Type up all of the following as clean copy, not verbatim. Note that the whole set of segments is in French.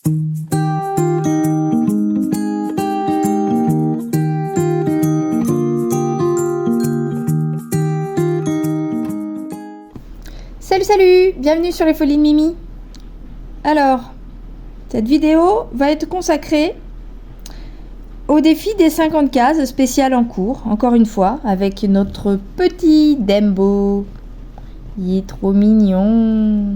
Salut, bienvenue sur les Folies de Mimi. Alors, cette vidéo va être consacrée au défi des 50 cases spéciales en cours, encore une fois, avec notre petit Dembo. Il est trop mignon.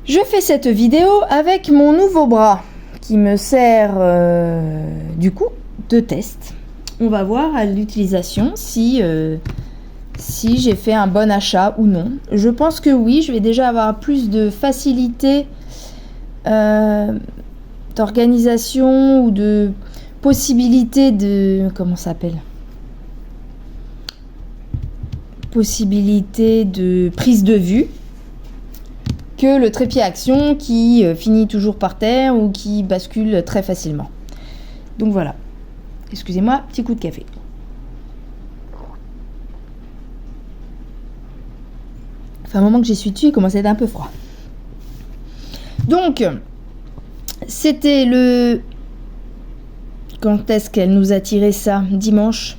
Je fais cette vidéo avec mon nouveau bras qui me sert du coup de test. On va voir à l'utilisation si j'ai fait un bon achat ou non. Je pense que oui, je vais déjà avoir plus de facilité d'organisation ou de possibilité de... Comment ça s'appelle ? Possibilité de prise de vue que le trépied action qui finit toujours par terre ou qui bascule très facilement. Donc voilà. Excusez-moi, petit coup de café. Enfin, un moment que j'y suis dessus, il commence à être un peu froid. Donc, c'était le... Quand est-ce qu'elle nous a tiré ça ? Dimanche.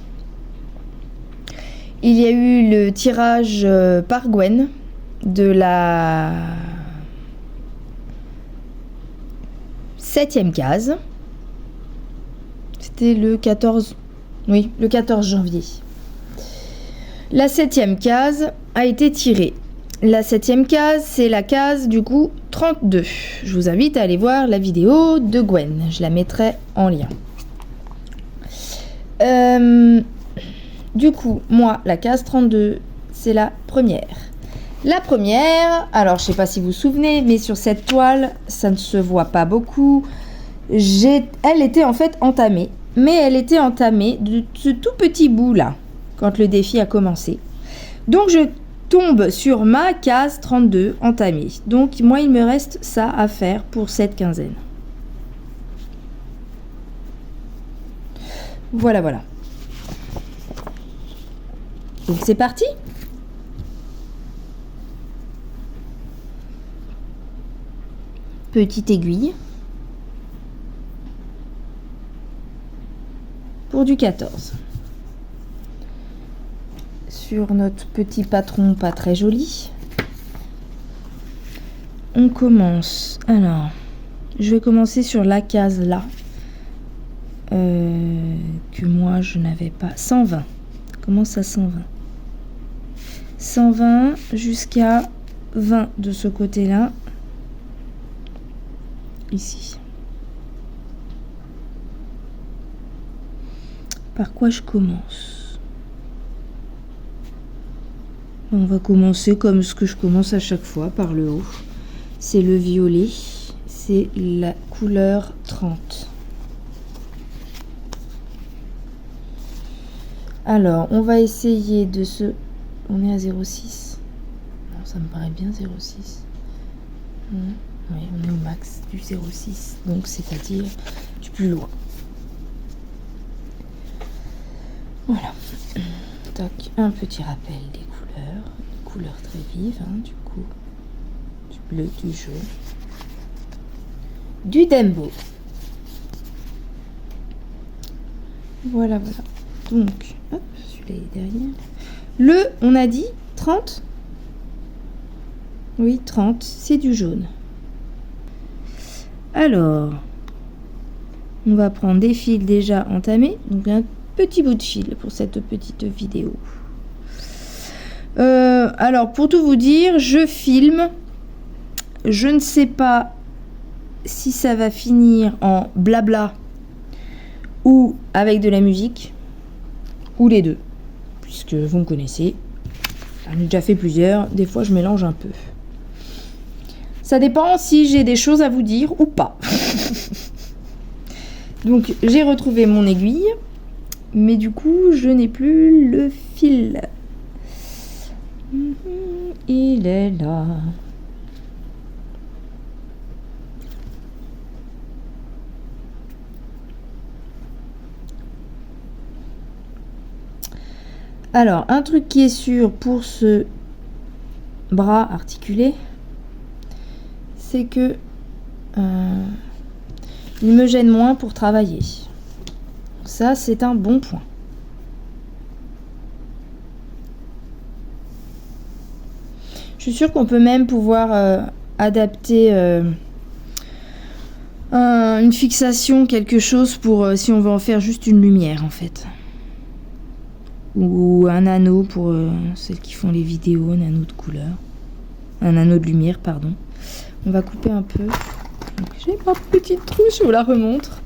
Il y a eu le tirage par Gwen de la 7e case. C'était le 14... Oui, le 14 janvier. La 7e case a été tirée. La 7e case, c'est la case du coup 32. Je vous invite à aller voir la vidéo de Gwen. Je la mettrai en lien. Du coup, moi, la case 32, c'est la première. La première, alors je sais pas si vous vous souvenez, mais sur cette toile, ça ne se voit pas beaucoup. Elle était en fait entamée. Mais elle était entamée de ce tout petit bout là, quand le défi a commencé. Donc je tombe sur ma case 32 entamée. Donc moi il me reste ça à faire pour cette quinzaine. Voilà. Donc c'est parti. Petite aiguille. Pour du 14. Sur notre petit patron pas très joli. On commence. Alors, je vais commencer sur la case là. Que moi je n'avais pas. 120. Commence à 120. 120 jusqu'à 20 de ce côté-là. Ici. Par quoi je commence ? On va commencer comme ce que je commence à chaque fois, par le haut. C'est le violet. C'est la couleur 30. Alors, on va essayer de se... On est à 0,6. Non, ça me paraît bien 0,6. Oui, on est au max du 0,6. Donc, c'est-à-dire du plus loin. Voilà. Tac, un petit rappel des couleurs très vives, hein, du coup, du bleu, du jaune, du Dembo. Voilà. Donc, hop, celui-là est derrière. On a dit 30 ? Oui, 30, c'est du jaune. Alors, on va prendre des fils déjà entamés, donc un petit bout de fil pour cette petite vidéo. Alors pour tout vous dire, je filme. Je ne sais pas si ça va finir en blabla ou avec de la musique ou les deux, puisque vous me connaissez. J'en ai déjà fait plusieurs. Des fois, je mélange un peu. Ça dépend si j'ai des choses à vous dire ou pas. Donc j'ai retrouvé mon aiguille. Mais du coup, je n'ai plus le fil. Il est là. Alors, un truc qui est sûr pour ce bras articulé, c'est que il me gêne moins pour travailler. Ça, c'est un bon point. Je suis sûre qu'on peut même pouvoir adapter une fixation, quelque chose pour si on veut en faire juste une lumière en fait. Ou un anneau pour celles qui font les vidéos, un anneau de couleur. Un anneau de lumière, pardon. On va couper un peu. J'ai ma petite trousse, je vous la remontre.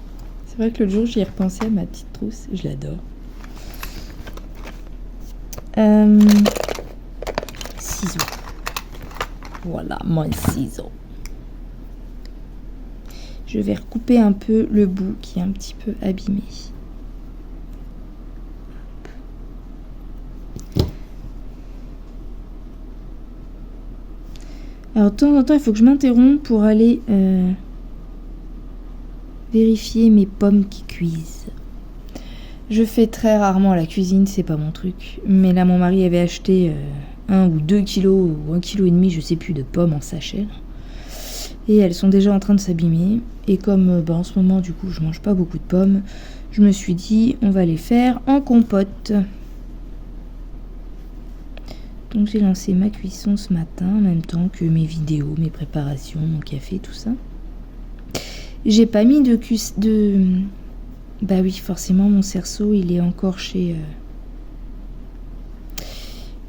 C'est vrai que l'autre jour, j'y ai repensé à ma petite trousse. Je l'adore. Ciseaux. Voilà, mon ciseau. Je vais recouper un peu le bout qui est un petit peu abîmé. Alors, de temps en temps, il faut que je m'interrompe pour aller vérifier mes pommes qui cuisent. Je fais très rarement la cuisine, c'est pas mon truc. Mais là, mon mari avait acheté 1 ou 2 kilos ou 1,5 kg, je sais plus, de pommes en sachet. Et elles sont déjà en train de s'abîmer. Et comme en ce moment, du coup, je mange pas beaucoup de pommes, je me suis dit, on va les faire en compote. Donc j'ai lancé ma cuisson ce matin, en même temps que mes vidéos, mes préparations, mon café, tout ça. J'ai pas mis de Bah oui, forcément, mon cerceau, il est encore chez...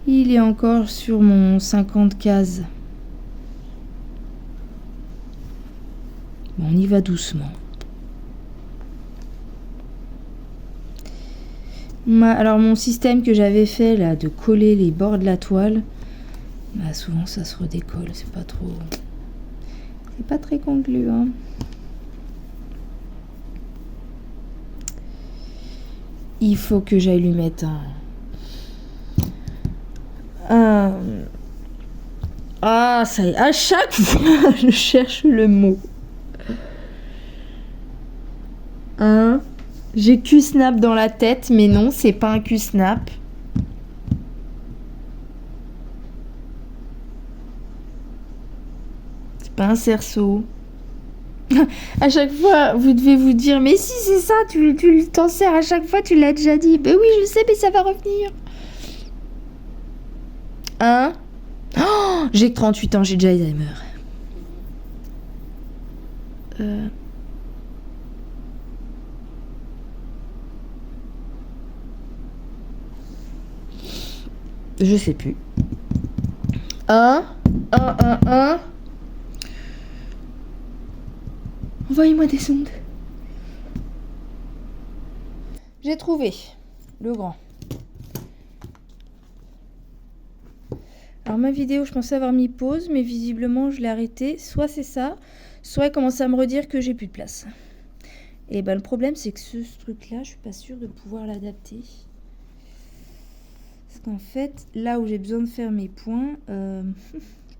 Il est encore sur mon 50 cases. Bon, on y va doucement. Alors mon système que j'avais fait là de coller les bords de la toile, bah souvent ça se redécolle, c'est pas très concluant. Il faut que j'aille lui mettre Ah, ça y est, à chaque fois je cherche le mot. J'ai Q-snap dans la tête, mais non, c'est pas un Q-snap. C'est pas un cerceau. À chaque fois, vous devez vous dire, mais si c'est ça, tu t'en sers à chaque fois, tu l'as déjà dit. Ben oui, je sais, mais ça va revenir. Oh, j'ai que 38 ans, j'ai déjà Alzheimer. Je sais plus. Envoyez-moi des sondes. J'ai trouvé le grand. Alors ma vidéo, je pensais avoir mis pause, mais visiblement je l'ai arrêtée. Soit c'est ça, soit elle commence à me redire que j'ai plus de place. Et ben le problème c'est que ce truc-là, je suis pas sûre de pouvoir l'adapter. Parce qu'en fait, là où j'ai besoin de faire mes points, je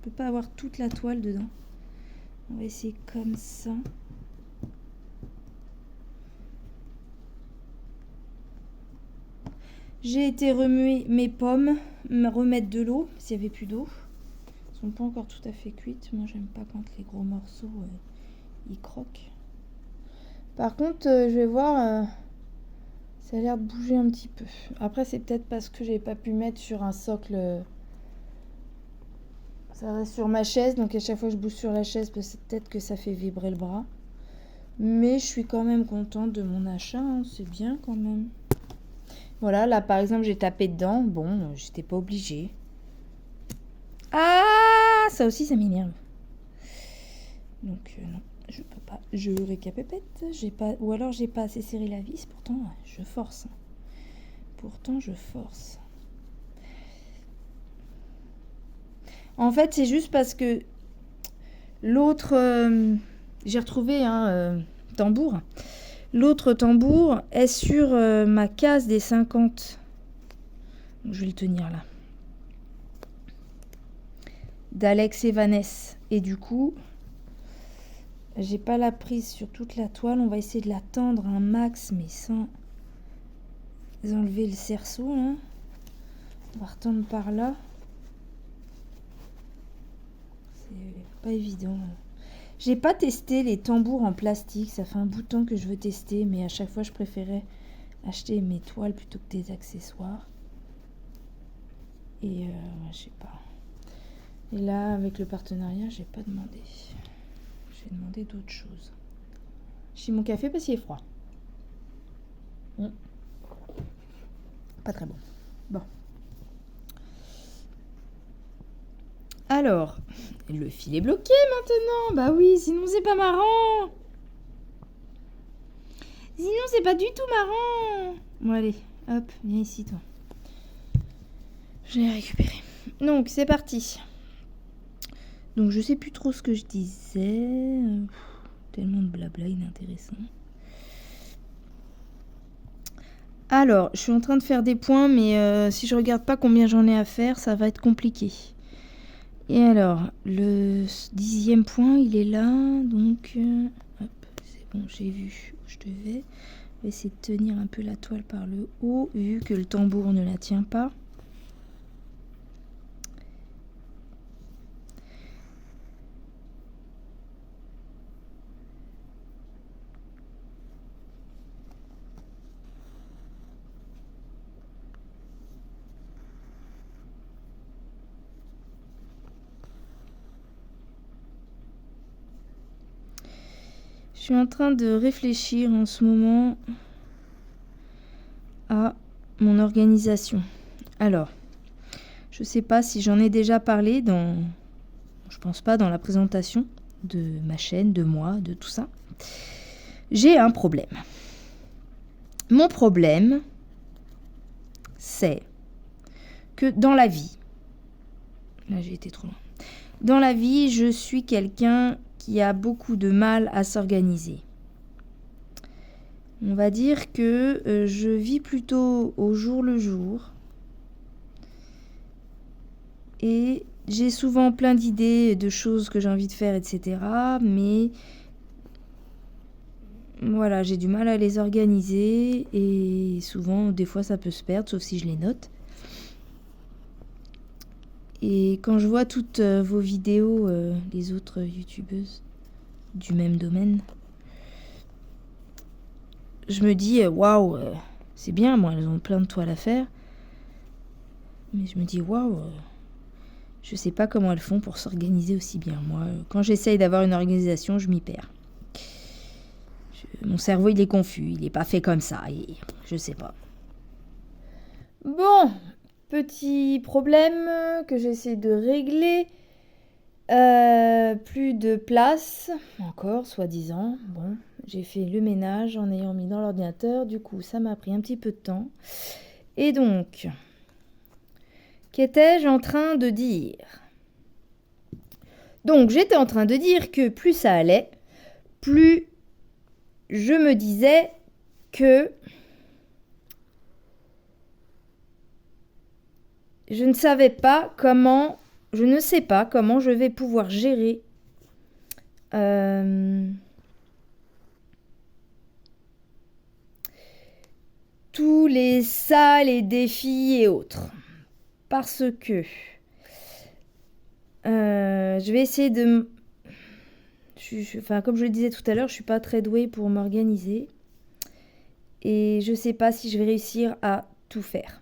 peux pas avoir toute la toile dedans. On va essayer comme ça. J'ai été remuer mes pommes, me remettre de l'eau, s'il n'y avait plus d'eau. Elles sont pas encore tout à fait cuites. Moi, j'aime pas quand les gros morceaux, ils croquent. Par contre, je vais voir, ça a l'air de bouger un petit peu. Après, c'est peut-être parce que j'ai pas pu mettre sur un socle. Ça reste sur ma chaise, donc à chaque fois que je bouge sur la chaise, peut-être que ça fait vibrer le bras. Mais je suis quand même contente de mon achat, hein, c'est bien quand même. Voilà, là par exemple j'ai tapé dedans, bon, j'étais pas obligée. Ah, ça aussi ça m'énerve. Donc non, je peux pas. Je récapépète, j'ai pas, ou alors j'ai pas assez serré la vis, pourtant je force. Pourtant je force. En fait c'est juste parce que l'autre, j'ai retrouvé un tambour. L'autre tambour est sur ma case des 50. Donc, je vais le tenir là. D'Alex et Vanessa. Et du coup, j'ai pas la prise sur toute la toile. On va essayer de la tendre un max, mais sans enlever le cerceau là. On va retendre par là. C'est pas évident. J'ai pas testé les tambours en plastique, ça fait un bout de temps que je veux tester, mais à chaque fois je préférais acheter mes toiles plutôt que des accessoires. Et je sais pas. Et là, avec le partenariat, j'ai pas demandé. J'ai demandé d'autres choses. J'ai mon café parce qu'il est froid. Pas très bon. Bon. Alors, le fil est bloqué maintenant. Bah oui, sinon c'est pas marrant. Sinon c'est pas du tout marrant. Bon allez, hop, viens ici toi. Je l'ai récupéré. Donc c'est parti. Donc je sais plus trop ce que je disais. Tellement de blabla inintéressant. Alors, je suis en train de faire des points, mais si je regarde pas combien j'en ai à faire, ça va être compliqué. Et alors, le 10e point, il est là, donc hop, c'est bon, j'ai vu où je devais. Je vais essayer de tenir un peu la toile par le haut, vu que le tambour ne la tient pas. Je suis en train de réfléchir en ce moment à mon organisation. Alors, je sais pas si j'en ai déjà parlé je pense pas dans la présentation de ma chaîne, de moi, de tout ça. J'ai un problème. Mon problème, c'est que dans la vie, là j'ai été trop loin, dans la vie, je suis quelqu'un qui a beaucoup de mal à s'organiser. On va dire que je vis plutôt au jour le jour. Et j'ai souvent plein d'idées, de choses que j'ai envie de faire, etc. Mais voilà, j'ai du mal à les organiser. Et souvent, des fois, ça peut se perdre, sauf si je les note. Et quand je vois toutes vos vidéos, les autres youtubeuses du même domaine, je me dis, waouh, c'est bien, moi, elles ont plein de toiles à faire. Mais je me dis, waouh, je sais pas comment elles font pour s'organiser aussi bien. Moi, quand j'essaye d'avoir une organisation, je m'y perds. Mon cerveau, il est confus, il n'est pas fait comme ça, et je sais pas. Bon, petit problème que j'essaie de régler. Plus de place, encore, soi-disant. Bon, j'ai fait le ménage en ayant mis dans l'ordinateur. Du coup, ça m'a pris un petit peu de temps. Et donc, qu'étais-je en train de dire ? Donc, j'étais en train de dire que plus ça allait, plus je me disais que je ne sais pas comment je vais pouvoir gérer tous les salles et défis et autres. Parce que je vais essayer de... comme je le disais tout à l'heure, je suis pas très douée pour m'organiser. Et je sais pas si je vais réussir à tout faire.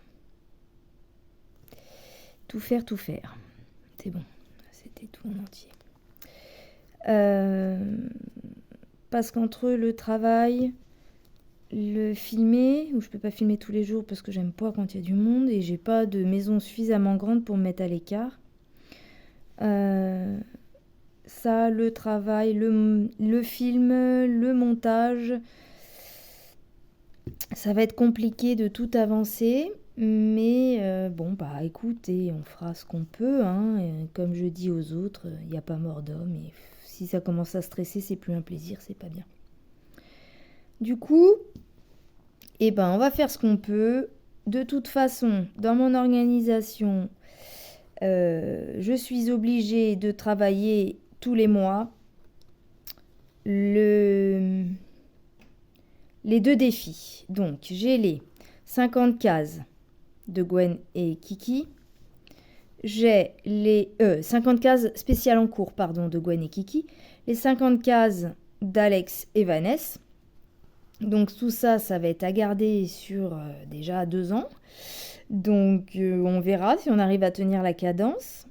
Tout faire. C'est bon, c'était tout en entier. Parce qu'entre le travail, le filmer, où je peux pas filmer tous les jours parce que j'aime pas quand il y a du monde et j'ai pas de maison suffisamment grande pour me mettre à l'écart. Ça, le travail, le film, le montage, ça va être compliqué de tout avancer. Mais bon, bah écoutez, on fera ce qu'on peut. Hein. Comme je dis aux autres, il n'y a pas mort d'homme. Et si ça commence à stresser, c'est plus un plaisir, c'est pas bien. Du coup, on va faire ce qu'on peut. De toute façon, dans mon organisation, je suis obligée de travailler tous les mois les 2 défis. Donc, j'ai les 50 cases de Gwen et Kiki. j'ai les 50 cases spéciales en cours, pardon, de Gwen et Kiki, les 50 cases d'Alex et Vanessa. Donc tout ça, ça va être à garder sur déjà 2 ans. Donc on verra si on arrive à tenir la cadence.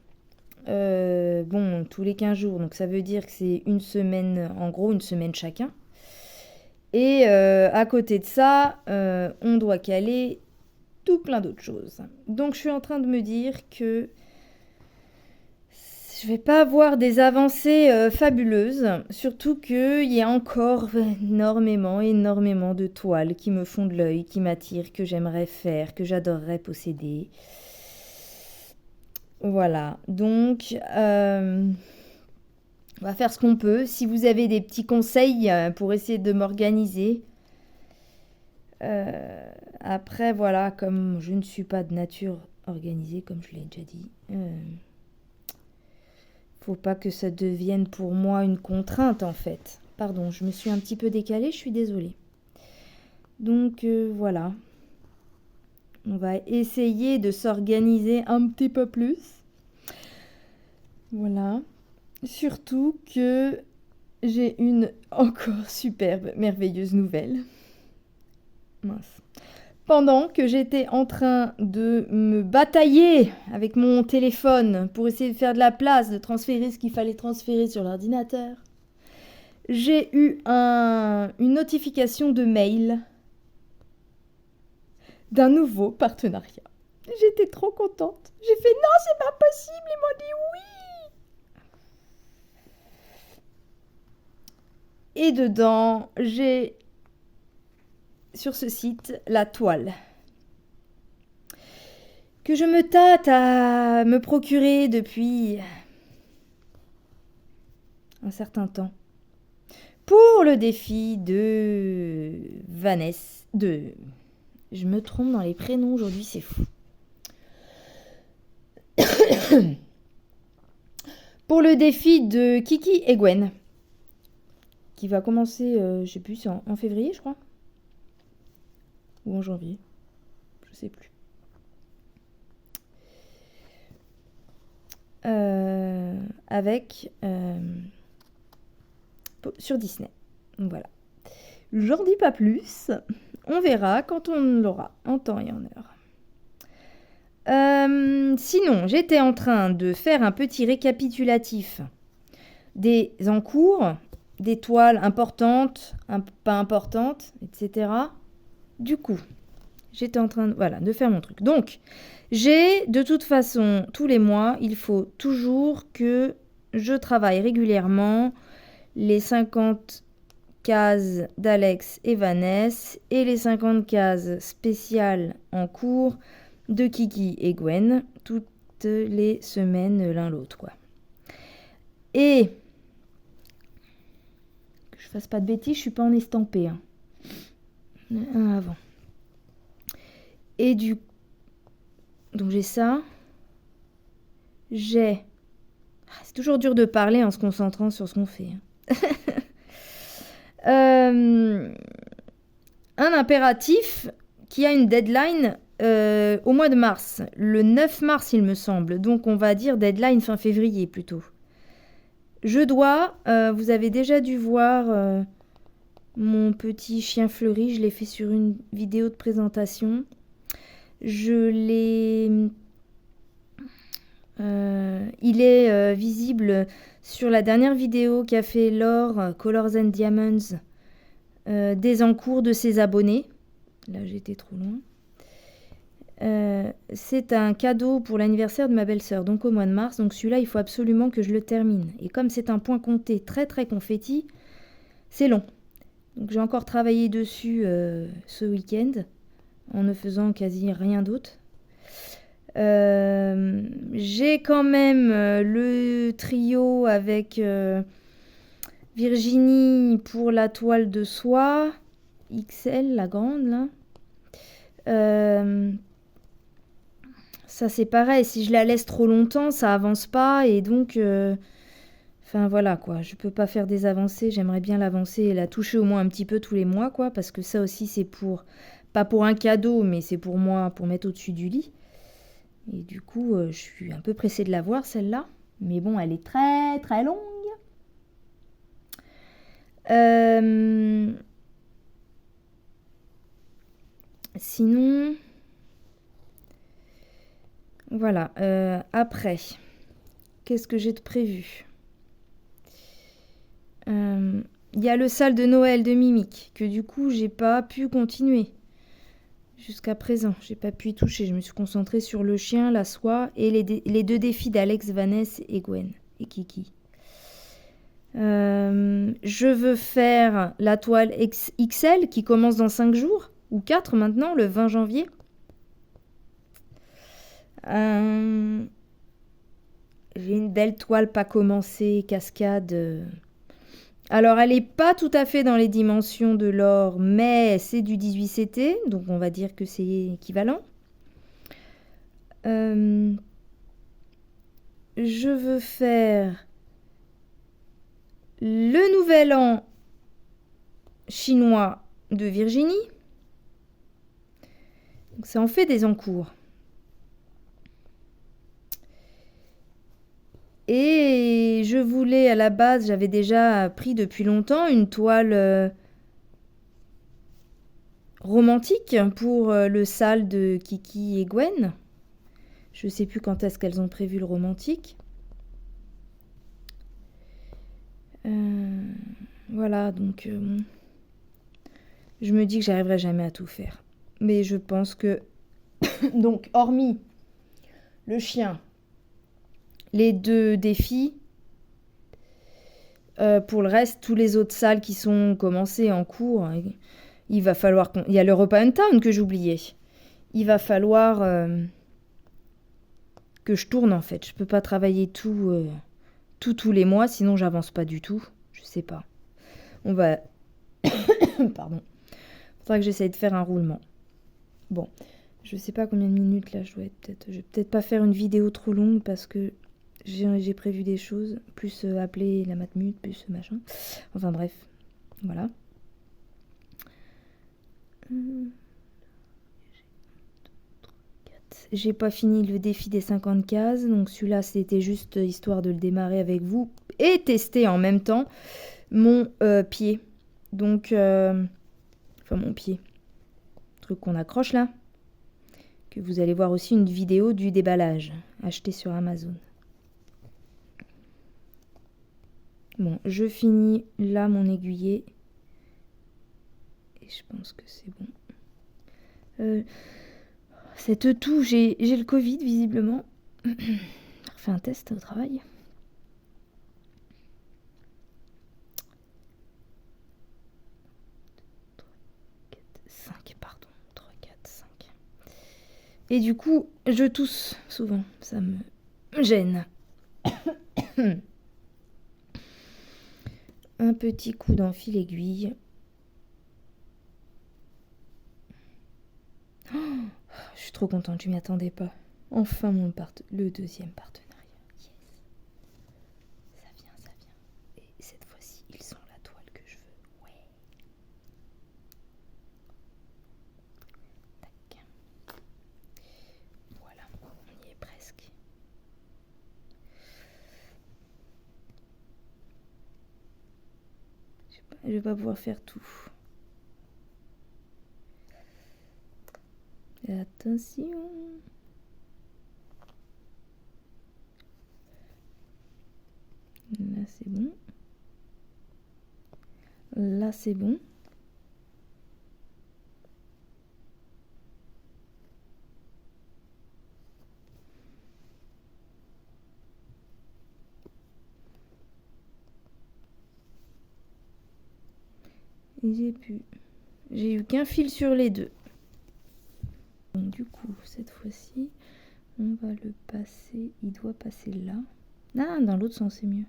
Bon, tous les 15 jours, donc ça veut dire que c'est une semaine, en gros une semaine chacun. Et à côté de ça, on doit caler tout plein d'autres choses. Donc je suis en train de me dire que je vais pas avoir des avancées fabuleuses, surtout qu'il y a encore énormément de toiles qui me font de l'œil, qui m'attirent, que j'aimerais faire, que j'adorerais posséder. Voilà, donc on va faire ce qu'on peut. Si vous avez des petits conseils pour essayer de m'organiser. Après, voilà, comme je ne suis pas de nature organisée, comme je l'ai déjà dit, faut pas que ça devienne pour moi une contrainte en fait. Pardon, je me suis un petit peu décalée, je suis désolée. Donc voilà. On va essayer de s'organiser un petit peu plus. Voilà. Surtout que j'ai une encore superbe, merveilleuse nouvelle. Mince. Pendant que j'étais en train de me batailler avec mon téléphone pour essayer de faire de la place, de transférer ce qu'il fallait transférer sur l'ordinateur, j'ai eu une notification de mail d'un nouveau partenariat. J'étais trop contente. J'ai fait non, c'est pas possible. Ils m'ont dit oui. Et dedans, j'ai sur ce site la toile que je me tâte à me procurer depuis un certain temps pour le défi de Vanessa. Je me trompe dans les prénoms aujourd'hui, c'est fou. Pour le défi de Kiki et Gwen, qui va commencer, je sais plus, c'est en février, je crois. Ou en janvier, je sais plus. Sur Disney. Donc voilà. J'en dis pas plus. On verra quand on l'aura, en temps et en heure. Sinon, j'étais en train de faire un petit récapitulatif des encours, des toiles importantes, pas importantes, etc. Du coup, j'étais en train de faire mon truc. Donc, j'ai de toute façon, tous les mois, il faut toujours que je travaille régulièrement les 50 cases d'Alex et Vanessa et les 50 cases spéciales en cours de Kiki et Gwen, toutes les semaines l'un l'autre, quoi. Et que je fasse pas de bêtises, je suis pas en estampé, hein. Un avant. Et donc j'ai ça. C'est toujours dur de parler en se concentrant sur ce qu'on fait. Un impératif qui a une deadline au mois de mars. Le 9 mars, il me semble. Donc on va dire deadline fin février plutôt. Je dois, vous avez déjà dû voir mon petit chien fleuri. Je l'ai fait sur une vidéo de présentation. Il est visible sur la dernière vidéo qu'a fait Laure, Colors and Diamonds, des encours de ses abonnés. Là, j'étais trop loin. C'est un cadeau pour l'anniversaire de ma belle-sœur, donc au mois de mars. Donc celui-là, il faut absolument que je le termine. Et comme c'est un point compté très très confetti, c'est long. Donc j'ai encore travaillé dessus ce week-end, en ne faisant quasi rien d'autre. J'ai quand même le trio avec Virginie pour la toile de soie XL, la grande là. Ça c'est pareil, si je la laisse trop longtemps, ça avance pas et donc enfin voilà quoi, je peux pas faire des avancées, j'aimerais bien l'avancer et la toucher au moins un petit peu tous les mois quoi, parce que ça aussi c'est pas pour un cadeau, mais c'est pour moi, pour mettre au-dessus du lit. Et du coup, je suis un peu pressée de la voir, celle-là. Mais bon, elle est très très longue. Sinon, voilà. Après, qu'est-ce que j'ai de prévu? Il y a le salle de Noël de Mimic, que du coup, j'ai pas pu continuer. Jusqu'à présent, j'ai pas pu y toucher. Je me suis concentrée sur le chien, la soie et les 2 défis d'Alex, Vanessa et Gwen et Kiki. Je veux faire la toile XL qui commence dans 5 jours, ou 4 maintenant, le 20 janvier. J'ai une belle toile pas commencée, cascade. Alors, elle n'est pas tout à fait dans les dimensions de l'or, mais c'est du 18CT, donc on va dire que c'est équivalent. Je veux faire le nouvel an chinois de Virginie. Donc ça en fait des encours. Et je voulais, à la base, j'avais déjà pris depuis longtemps une toile romantique pour le sale de Kiki et Gwen. Je sais plus quand est-ce qu'elles ont prévu le romantique. Voilà, donc je me dis que j'arriverai jamais à tout faire. Mais je pense que, donc, hormis le chien, les 2 défis, pour le reste, tous les autres salles qui sont commencées en cours, il va falloir il y a l'European Town que j'oubliais. Il va falloir que je tourne en fait. Je peux pas travailler tous les mois, sinon j'avance pas du tout. Je sais pas. On va... Pardon. Faudra que j'essaye de faire un roulement. Bon. Je sais pas combien de minutes là je dois être. Je vais peut-être pas faire une vidéo trop longue parce que j'ai prévu des choses. Plus appeler la matmut, plus machin. Enfin bref. Voilà. J'ai pas fini le défi des 50 cases, donc celui-là c'était juste histoire de le démarrer avec vous et tester en même temps mon pied. Donc, enfin mon pied, truc qu'on accroche là, que vous allez voir aussi une vidéo du déballage acheté sur Amazon. Bon, je finis là mon aiguillet et je pense que c'est bon. Cette toux, j'ai le Covid visiblement. On refait un test au travail. 5, pardon. 3, 4, 5. Et du coup, je tousse souvent. Ça me gêne. Un petit coup dans fil aiguille. Oh, je suis trop contente, je m'y attendais pas. Enfin le deuxième partenariat. Yes. Ça vient. Et cette fois-ci, ils sont la toile que je veux. Ouais. Tac. Voilà, on y est presque. Je vais pas pouvoir faire tout. Attention. Là c'est bon. Là c'est bon. Et j'ai eu qu'un fil sur les 2. Donc du coup, cette fois-ci, on va le passer. Il doit passer là. Ah, dans l'autre sens, c'est mieux.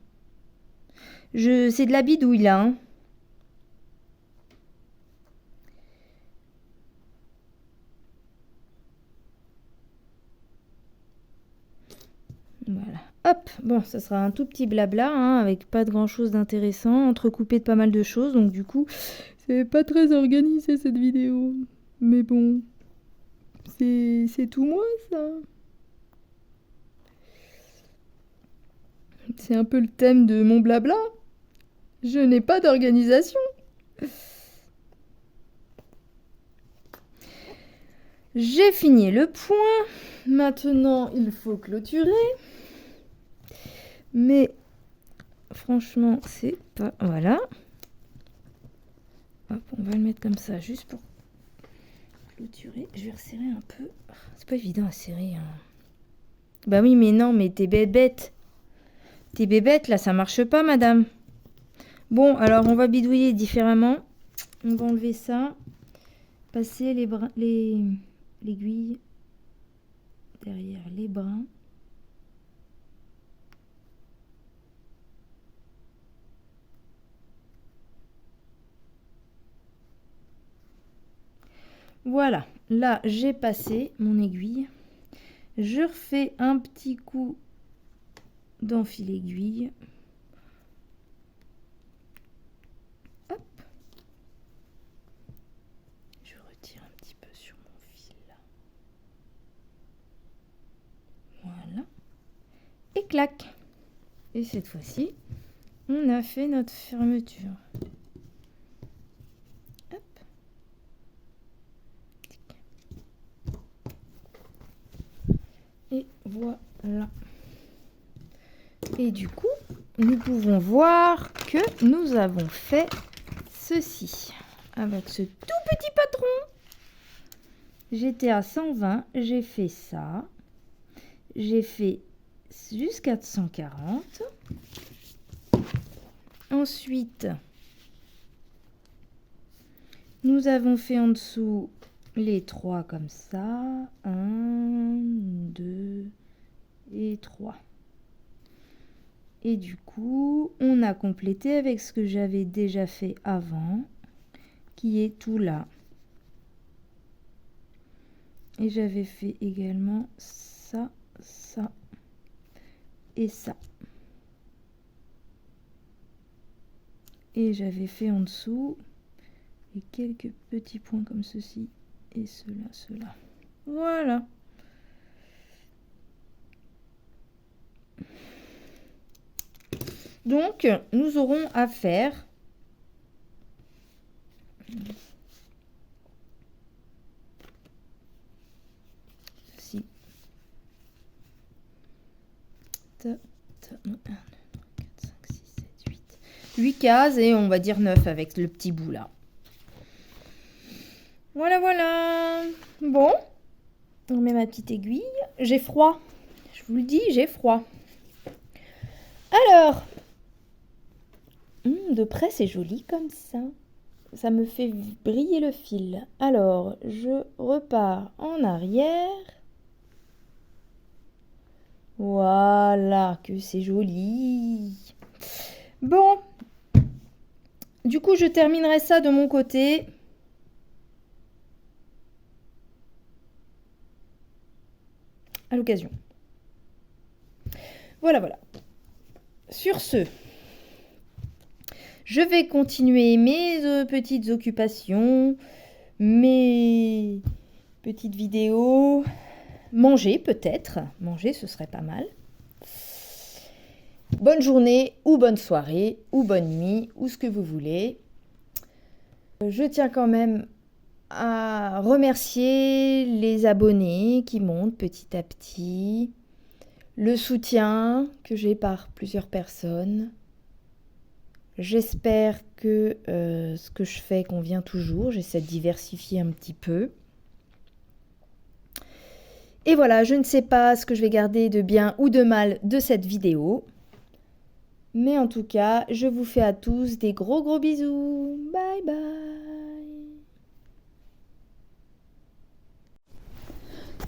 C'est de la bidouille là. Hein. Voilà. Hop, bon, ça sera un tout petit blabla, hein, avec pas de grand chose d'intéressant, entrecoupé de pas mal de choses. Donc du coup, c'est pas très organisé cette vidéo. Mais bon, c'est tout moi ça. C'est un peu le thème de mon blabla. Je n'ai pas d'organisation. J'ai fini le point. Maintenant, il faut clôturer. Mais franchement, c'est pas... Voilà. Hop, on va le mettre comme ça, juste pour clôturer. Je vais resserrer un peu. C'est pas évident à serrer. Hein. Bah oui, mais non, mais t'es bébête. T'es bébête, là, ça marche pas, madame. Bon, alors, on va bidouiller différemment. On va enlever ça. Passer l'aiguille derrière les brins. Voilà, là j'ai passé mon aiguille. Je refais un petit coup d'enfil aiguille. Hop. Je retire un petit peu sur mon fil là. Voilà. Et clac. Et cette fois-ci, on a fait notre fermeture. Et voilà. Et du coup, nous pouvons voir que nous avons fait ceci. Avec ce tout petit patron. J'étais à 120, j'ai fait ça. J'ai fait jusqu'à 140. Ensuite, nous avons fait en dessous les 3 comme ça. 1, 2 et 3. Et du coup, on a complété avec ce que j'avais déjà fait avant, qui est tout là. Et j'avais fait également ça, ça et ça. Et j'avais fait en dessous et quelques petits points comme ceci et cela, cela. Voilà. Donc, nous aurons à faire ceci. 8 cases et on va dire 9 avec le petit bout là. Voilà, voilà. Bon, on met ma petite aiguille. J'ai froid. Je vous le dis, j'ai froid. Alors, de près c'est joli comme ça. Ça me fait briller le fil. Alors, je repars en arrière. Voilà, que c'est joli. Bon, du coup, je terminerai ça de mon côté. À l'occasion. Voilà, voilà. Sur ce, je vais continuer mes petites occupations, mes petites vidéos. Manger peut-être. Manger, ce serait pas mal. Bonne journée ou bonne soirée ou bonne nuit ou ce que vous voulez. Je tiens quand même à remercier les abonnés qui montent petit à petit, le soutien que j'ai par plusieurs personnes. J'espère que ce que je fais convient toujours. J'essaie de diversifier un petit peu. Et voilà, je ne sais pas ce que je vais garder de bien ou de mal de cette vidéo. Mais en tout cas, je vous fais à tous des gros bisous. Bye bye.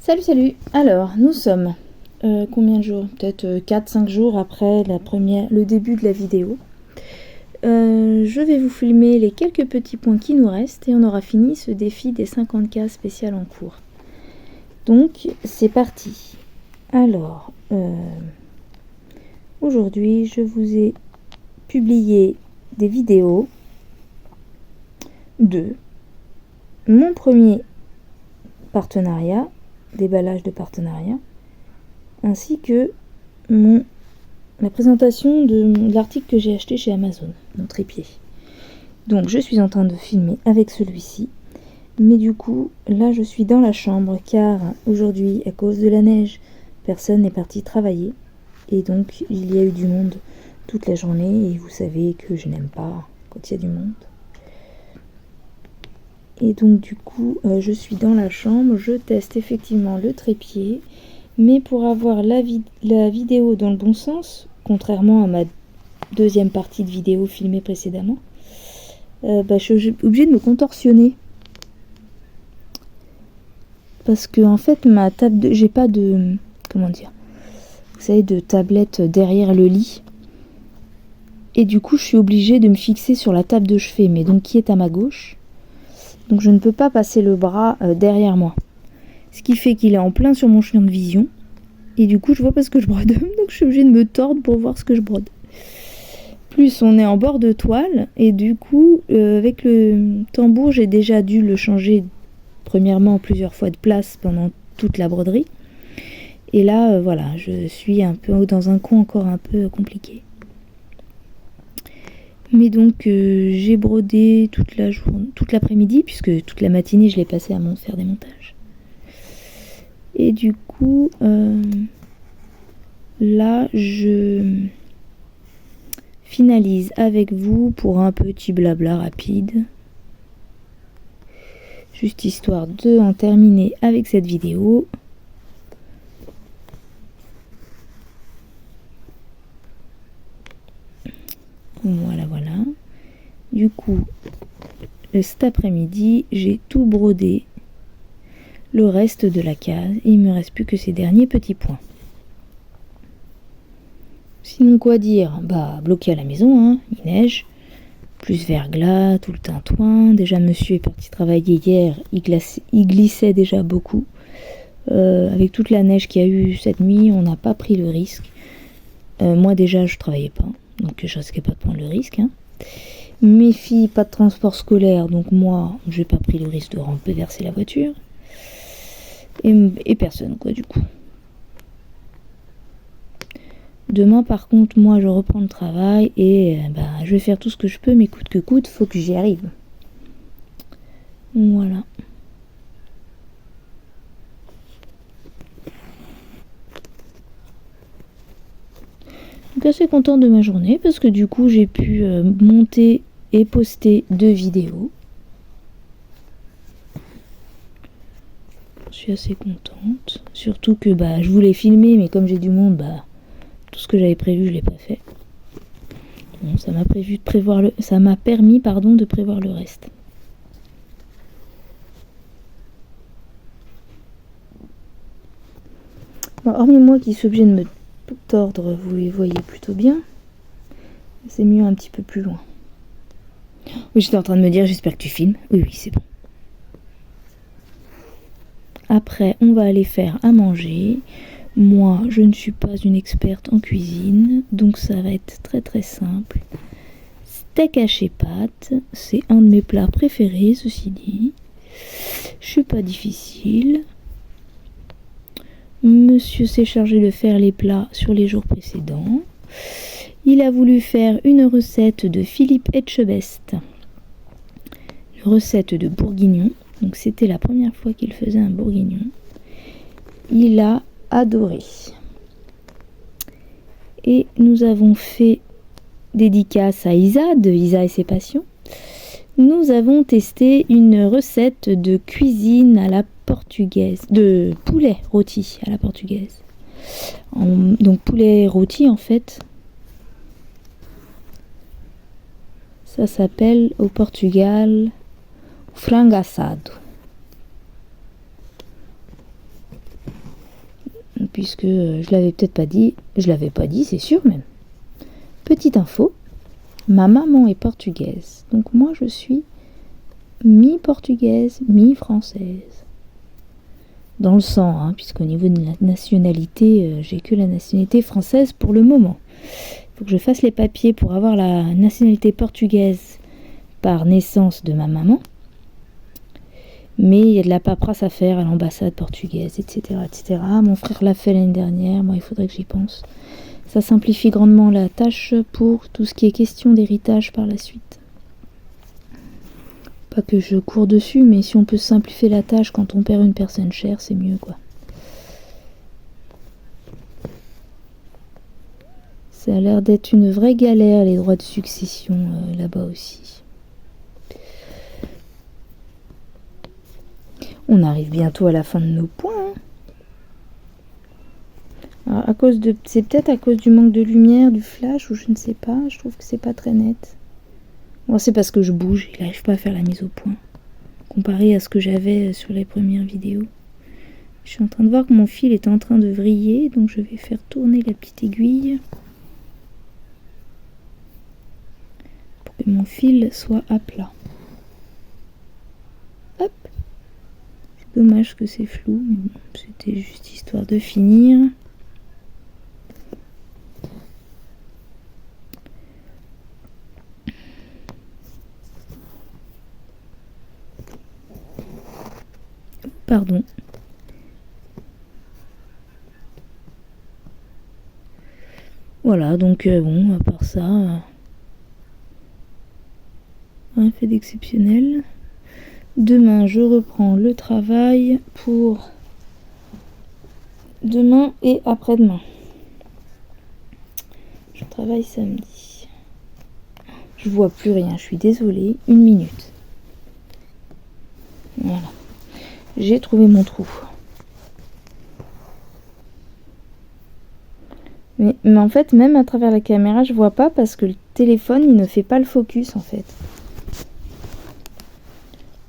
Salut. Alors, nous sommes combien de jours? Peut-être 4-5 jours après le début de la vidéo. Je vais vous filmer les quelques petits points qui nous restent et on aura fini ce défi des 50 cases spéciales en cours. Donc, c'est parti. Alors, aujourd'hui, je vous ai publié des vidéos de mon premier partenariat, déballage de partenariat, ainsi que mon la présentation de l'article que j'ai acheté chez Amazon, mon trépied. Donc je suis en train de filmer avec celui-ci. Mais du coup, là je suis dans la chambre car aujourd'hui, à cause de la neige, personne n'est parti travailler. Et donc il y a eu du monde toute la journée et vous savez que je n'aime pas quand il y a du monde. Et donc du coup, je suis dans la chambre, je teste effectivement le trépied. Mais pour avoir la vidéo dans le bon sens, contrairement à ma deuxième partie de vidéo filmée précédemment, je suis obligée de me contorsionner. Parce que en fait, j'ai pas de... Comment dire, vous savez, de tablette derrière le lit. Et du coup, je suis obligée de me fixer sur la table de chevet, mais donc qui est à ma gauche. Donc je ne peux pas passer le bras derrière moi. Ce qui fait qu'il est en plein sur mon champ de vision. Et du coup, je vois pas ce que je brode. Donc je suis obligée de me tordre pour voir ce que je brode. Plus on est en bord de toile. Et du coup, avec le tambour, j'ai déjà dû le changer premièrement plusieurs fois de place pendant toute la broderie. Et là, voilà, je suis un peu dans un coin encore un peu compliqué. Mais donc j'ai brodé toute l'après-midi, puisque toute la matinée je l'ai passée à faire des montages. Et du coup, là je finalise avec vous pour un petit blabla rapide. Juste histoire de en terminer avec cette vidéo. Voilà. Du coup, cet après-midi, j'ai tout brodé. Le reste de la case. Et il me reste plus que ces derniers petits points. Sinon, quoi dire? Bloqué à la maison, hein. Il neige. Plus verglas, tout le tintouin. Déjà, monsieur est parti travailler hier. Il glissait déjà beaucoup. Avec toute la neige qu'il y a eu cette nuit, on n'a pas pris le risque. Moi, déjà, je travaillais pas. Donc je risquais pas de prendre le risque. Hein. Mes filles, pas de transport scolaire, donc moi, j'ai pas pris le risque de ramper, verser la voiture. Et personne, quoi, du coup. Demain, par contre, moi, je reprends le travail et je vais faire tout ce que je peux, mais coûte que coûte, faut que j'y arrive. Voilà. Donc assez contente de ma journée parce que du coup j'ai pu monter et poster 2 vidéos. Je suis assez contente. Surtout que je voulais filmer mais comme j'ai du monde, tout ce que j'avais prévu je l'ai pas fait. Bon, ça m'a permis de prévoir le reste. Bon, hormis moi qui suis obligée de me tordre, vous les voyez plutôt bien. C'est mieux un petit peu plus loin. Oui, j'étais en train de me dire, j'espère que tu filmes. Oui, c'est bon. Après, on va aller faire à manger. Moi, je ne suis pas une experte en cuisine, donc ça va être très très simple. Steak haché pâtes, c'est un de mes plats préférés, ceci dit. Je suis pas difficile. Monsieur s'est chargé de faire les plats sur les jours précédents. Il a voulu faire une recette de Philippe Etchebest. Une recette de bourguignon. Donc c'était la première fois qu'il faisait un bourguignon. Il a adoré. Et nous avons fait dédicace à Isa, de Isa et ses passions. Nous avons testé une recette de cuisine à la portugaise, de poulet rôti à la portugaise. Donc poulet rôti en fait, ça s'appelle au Portugal frango assado. Puisque je l'avais peut-être pas dit, c'est sûr même. Petite info, ma maman est portugaise, donc moi je suis mi-portugaise, mi-française. Dans le sang, hein, puisqu'au niveau de la nationalité, j'ai que la nationalité française pour le moment. Il faut que je fasse les papiers pour avoir la nationalité portugaise par naissance de ma maman. Mais il y a de la paperasse à faire à l'ambassade portugaise, etc., etc. Mon frère l'a fait l'année dernière, moi il faudrait que j'y pense. Ça simplifie grandement la tâche pour tout ce qui est question d'héritage par la suite. Pas que je cours dessus, mais si on peut simplifier la tâche quand on perd une personne chère, c'est mieux quoi. Ça a l'air d'être une vraie galère les droits de succession là-bas aussi. On arrive bientôt à la fin de nos points. Alors, c'est peut-être à cause du manque de lumière, du flash, ou je ne sais pas. Je trouve que c'est pas très net. Bon, c'est parce que je bouge, il n'arrive pas à faire la mise au point. Comparé à ce que j'avais sur les premières vidéos. Je suis en train de voir que mon fil est en train de vriller, donc je vais faire tourner la petite aiguille. Pour que mon fil soit à plat. Hop. C'est dommage que c'est flou, mais bon, c'était juste histoire de finir. Pardon. Voilà, donc bon, à part ça, rien fait d'exceptionnel. Demain, je reprends le travail pour demain et après-demain. Je travaille samedi. Je vois plus rien, je suis désolée. 1 minute. Voilà. J'ai trouvé mon trou. Mais en fait, même à travers la caméra, je vois pas parce que le téléphone, il ne fait pas le focus en fait.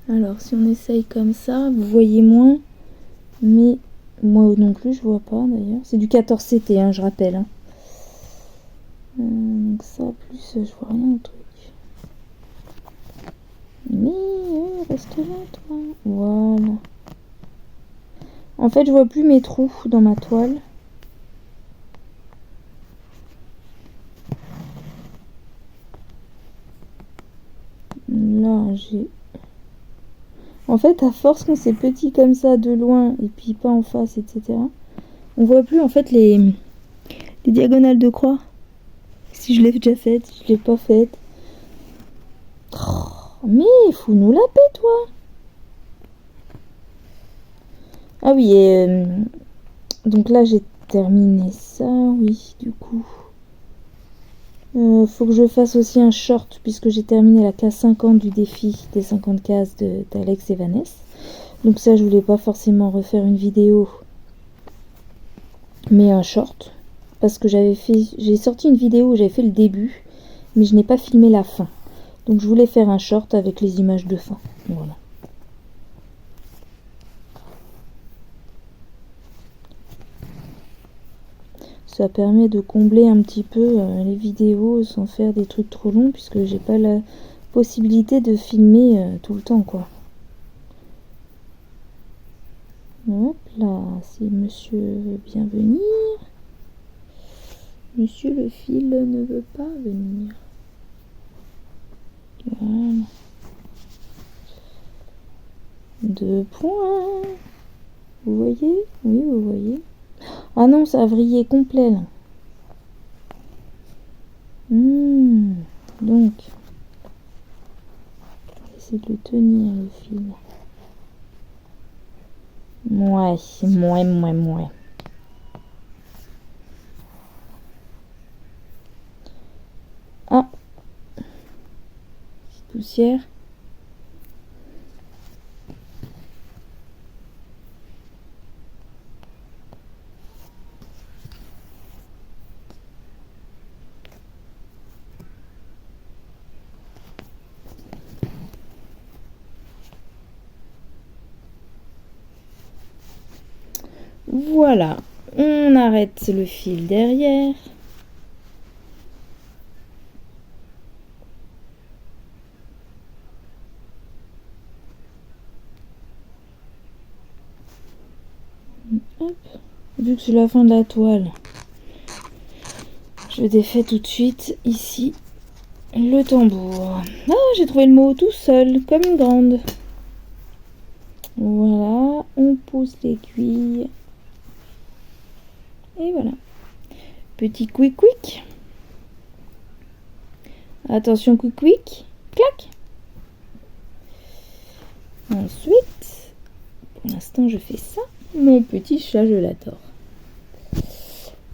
Alors, si on essaye comme ça, vous voyez moins. Mais moi non plus, je vois pas d'ailleurs. C'est du 14CT, hein, je rappelle. Hein. Donc ça, plus, je vois rien au truc. Mais reste là, toi. Voilà. En fait, je vois plus mes trous dans ma toile. Là, j'ai... En fait, à force quand c'est petit comme ça, de loin, et puis pas en face, etc., on voit plus en fait les diagonales de croix. Si je l'ai déjà faite, si je l'ai pas faite. Oh, mais fous-nous la paix, toi. Ah oui, et donc là, j'ai terminé ça, oui, du coup. Faut que je fasse aussi un short puisque j'ai terminé la case 50 du défi des 50 cases d'Alex et Vanessa. Donc ça, je voulais pas forcément refaire une vidéo, mais un short. Parce que j'ai sorti une vidéo où j'avais fait le début, mais je n'ai pas filmé la fin. Donc je voulais faire un short avec les images de fin. Voilà. Ça permet de combler un petit peu les vidéos sans faire des trucs trop longs puisque j'ai pas la possibilité de filmer tout le temps quoi. Hop là, si monsieur veut bien venir. Monsieur le fil ne veut pas venir. Voilà. 2 points. Vous voyez? Oui, vous voyez. Ah non, ça a vrillé complet là. Donc, on va essayer de le tenir le fil. Mouais. Ah, petite poussière. Voilà, on arrête le fil derrière. Hop. Vu que c'est la fin de la toile, je défais tout de suite ici le tambour. Ah, j'ai trouvé le mot tout seul, comme une grande. Voilà, on pousse l'aiguille. Et voilà. Petit quick quick. Attention quick quick. Clac. Ensuite, pour l'instant je fais ça. Mon petit chat, je l'adore.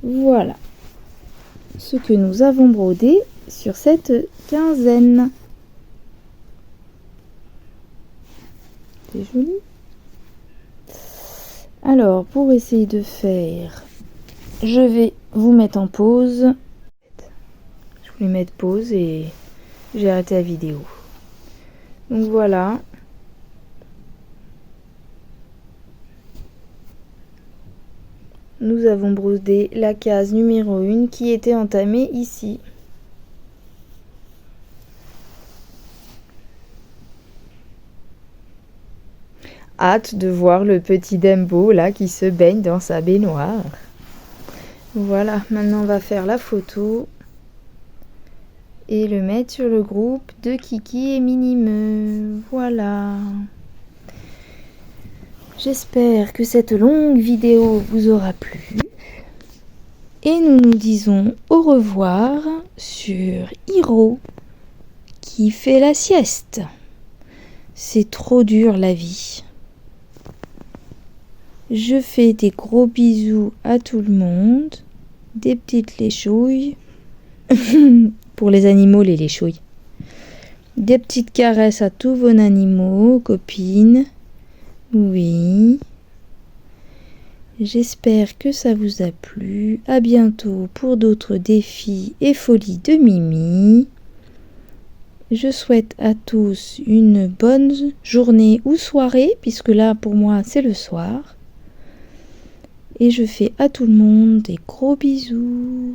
Voilà ce que nous avons brodé sur cette quinzaine. C'est joli. Alors, pour essayer de faire, je vais vous mettre en pause. Je voulais mettre pause et j'ai arrêté la vidéo. Donc voilà. Nous avons brodé la case numéro 1 qui était entamée ici. Hâte de voir le petit Dumbo là qui se baigne dans sa baignoire. Voilà, maintenant on va faire la photo et le mettre sur le groupe de Kiki et Minimeux. Voilà. J'espère que cette longue vidéo vous aura plu. Et nous nous disons au revoir sur Hiro qui fait la sieste. C'est trop dur la vie. Je fais des gros bisous à tout le monde. Des petites léchouilles. Pour les animaux, les léchouilles. Des petites caresses à tous vos animaux, copines. Oui. J'espère que ça vous a plu. À bientôt pour d'autres défis et folies de Mimi. Je souhaite à tous une bonne journée ou soirée, puisque là pour moi c'est le soir. Et je fais à tout le monde des gros bisous.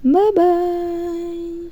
Bye bye.